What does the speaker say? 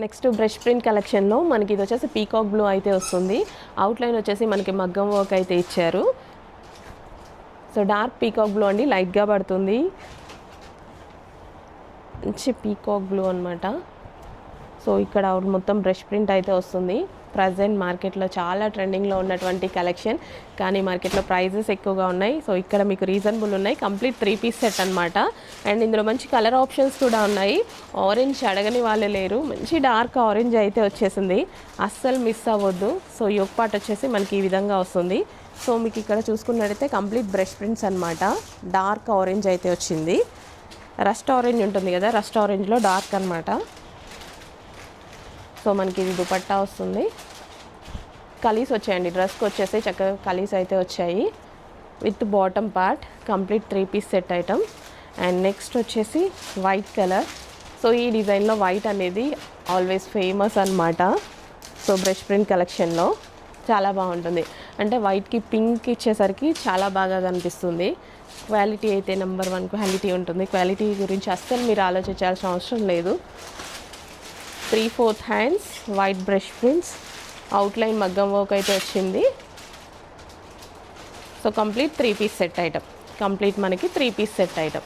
Next brush print కలెక్షన్లో మనకి ఇది వచ్చేసి పీకాక్ బ్లూ అయితే వస్తుంది. అవుట్లైన్ వచ్చేసి మనకి మగ్గం వర్క్ అయితే ఇచ్చారు. సో డార్క్ పీకాక్ బ్లూ అండి, లైట్గా పడుతుంది. మంచి పీకాక్ బ్లూ అనమాట. సో ఇక్కడ మొత్తం బ్రష్ ప్రింట్ అయితే వస్తుంది. ప్రజెంట్ మార్కెట్లో చాలా ట్రెండింగ్లో ఉన్నటువంటి కలెక్షన్, కానీ మార్కెట్లో ప్రైజెస్ ఎక్కువగా ఉన్నాయి. సో ఇక్కడ మీకు రీజనబుల్ ఉన్నాయి. కంప్లీట్ 3 పీస్ సెట్ అనమాట. అండ్ ఇందులో మంచి కలర్ ఆప్షన్స్ కూడా ఉన్నాయి. ఆరెంజ్ అడగని వాళ్ళు లేరు. మంచి డార్క్ ఆరెంజ్ అయితే వచ్చేసింది, అస్సలు మిస్ అవ్వద్దు. సో ఈ ఒక పార్ట్ వచ్చేసి మనకి ఈ విధంగా వస్తుంది. సో మీకు ఇక్కడ చూసుకున్నట్టయితే కంప్లీట్ బ్రష్ ప్రింట్స్ అనమాట. డార్క్ ఆరెంజ్ అయితే వచ్చింది. రస్ట్ ఆరెంజ్ ఉంటుంది కదా, రస్ట్ ఆరెంజ్లో డార్క్ అనమాట. సో మనకి ఇది దుపట్టా వస్తుంది. కలీస్ వచ్చాయండి, డ్రెస్కి వచ్చేసి చక్కగా కలీస్ అయితే వచ్చాయి with bottom part. Complete 3 piece set item. And next వచ్చేసి వైట్ కలర్. సో ఈ డిజైన్లో వైట్ అనేది ఆల్వేస్ ఫేమస్ అనమాట. సో బ్రష్ ప్రింట్ కలెక్షన్లో చాలా బాగుంటుంది. అంటే వైట్కి పింక్ ఇచ్చేసరికి చాలా బాగా కనిపిస్తుంది. క్వాలిటీ అయితే నెంబర్ 1 క్వాలిటీ ఉంటుంది. క్వాలిటీ గురించి అస్సలు మీరు ఆలోచించాల్సిన అవసరం లేదు. 3/4 hands, white brush prints, outline మగ్గం వర్క్ అయితే వచ్చింది. So complete 3 piece set item. Complete మనకి 3 పీస్ సెట్ ఐటమ్.